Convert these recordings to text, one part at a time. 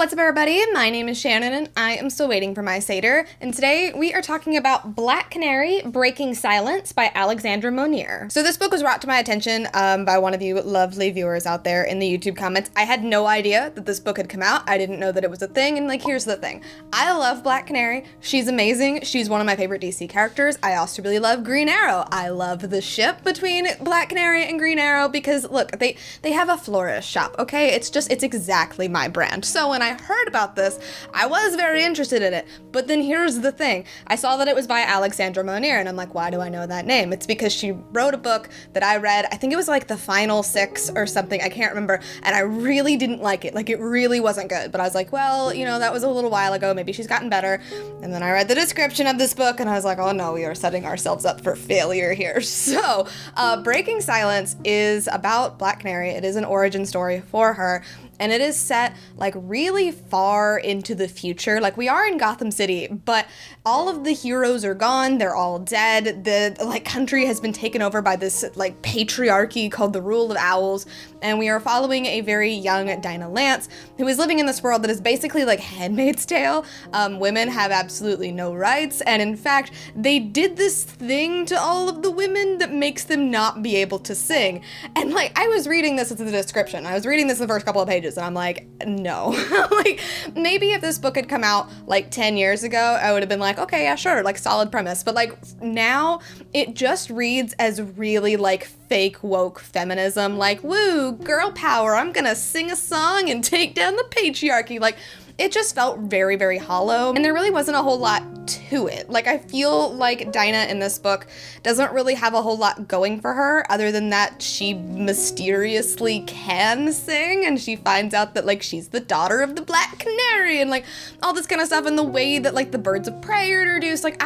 What's up, everybody? My name is Shannon and I am still waiting for my Satyr, and today we are talking about Black Canary Breaking Silence by Alexandra Monir. So this book was brought to my attention by one of you lovely viewers out there in the YouTube comments. I had no idea that this book had come out. I didn't know that it was a thing, and here's the thing. I love Black Canary. She's amazing. She's one of my favorite DC characters. I also really love Green Arrow. I love the ship between Black Canary and Green Arrow because look, they have a florist shop, okay? It's exactly my brand. So when I heard about this, I was very interested in it. But then here's the thing. I saw that it was by Alexandra Monir, and I'm like, why do I know that name? It's because she wrote a book that I read. I think it was like the final 6 or something. I can't remember. And I really didn't like it. Like, it really wasn't good. But I was like, well, you know, that was a little while ago. Maybe she's gotten better. And then I read the description of this book, and I was like, oh no, we are setting ourselves up for failure here. So, Breaking Silence is about Black Canary. It is an origin story for her. And it is set like really far into the future. Like, we are in Gotham City, but all of the heroes are gone. They're all dead. The country has been taken over by this like patriarchy called the Rule of Owls. And we are following a very young Dinah Lance who is living in this world that is basically like Handmaid's Tale. Women have absolutely no rights. And in fact, they did this thing to all of the women that makes them not be able to sing. And like, I was reading this in the description. I was reading this in the first couple of pages, and I'm like, no. Like, maybe if this book had come out like 10 years ago, I would have been like, okay, yeah, sure, like solid premise. But like now it just reads as really like fake woke feminism, like, woo, girl power, I'm gonna sing a song and take down the patriarchy. Like, it just felt very, very hollow, and there really wasn't a whole lot to it. Like, I feel like Dinah in this book doesn't really have a whole lot going for her other than that she mysteriously can sing, and she finds out that like she's the daughter of the Black Canary and like all this kind of stuff, and the way that like the Birds of Prey are introduced, like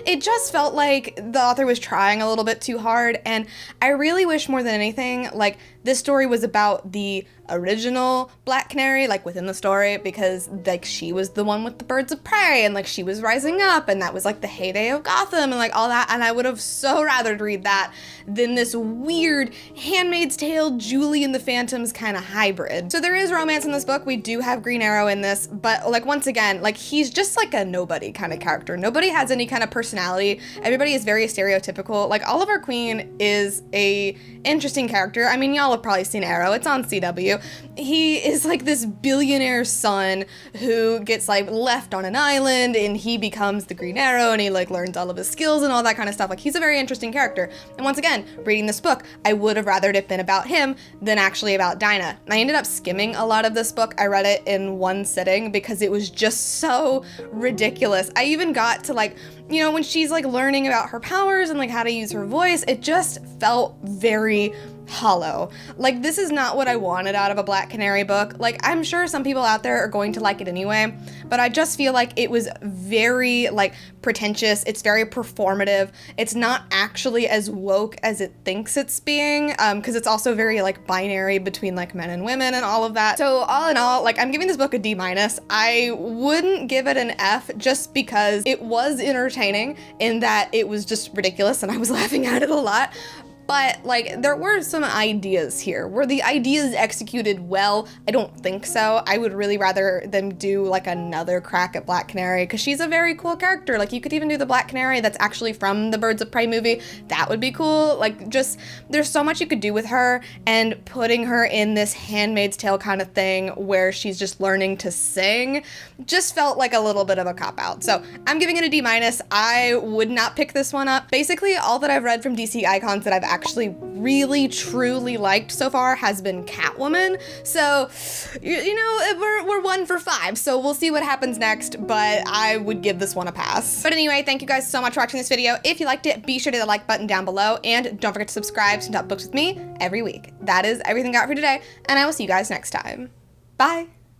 it just felt like the author was trying a little bit too hard. And I really wish more than anything like this story was about the original Black Canary, like within the story, because like she was the one with the Birds of Prey and like she was rising up, and that was like the heyday of Gotham and like all that, and I would have so rather read that than this weird Handmaid's Tale Julie and the Phantoms kind of hybrid. So there is romance in this book. We do have Green Arrow in this, but like once again, like he's just like a nobody kind of character. Nobody has any kind of personality. Everybody is very stereotypical. Like Oliver Queen is a interesting character. I mean, y'all have probably seen Arrow. It's on CW. He is like this billionaire son who gets like left on an island, and he becomes the Green Arrow, and he like learns all of his skills and all that kind of stuff. Like, he's a very interesting character. And once again, reading this book, I would have rathered it been about him than actually about Dinah. I ended up skimming a lot of this book. I read it in one sitting because it was just so ridiculous. I even got to like, you know, when she's like learning about her powers and like how to use her voice, it just felt very hollow. Like, this is not what I wanted out of a Black Canary book. Like, I'm sure some people out there are going to like it anyway, but I just feel like it was very like pretentious. It's very performative. It's not actually as woke as it thinks it's being, because it's also very like binary between like men and women and all of that. So all in all, like, I'm giving this book a D-. I wouldn't give it an F just because it was entertaining in that it was just ridiculous and I was laughing at it a lot. But like, there were some ideas here. Were the ideas executed well? I don't think so. I would really rather them do like another crack at Black Canary, because she's a very cool character. Like, you could even do the Black Canary that's actually from the Birds of Prey movie. That would be cool. Like, just, there's so much you could do with her, and putting her in this Handmaid's Tale kind of thing where she's just learning to sing just felt like a little bit of a cop-out. So I'm giving it a D-. I would not pick this one up. Basically, all that I've read from DC Icons that I've actually really truly liked so far has been Catwoman. So, you know, we're 1 for 5, so we'll see what happens next, but I would give this one a pass. But anyway, thank you guys so much for watching this video. If you liked it, be sure to hit the like button down below, and don't forget to subscribe to Talk Books with me every week. That is everything I got for today, and I will see you guys next time. Bye!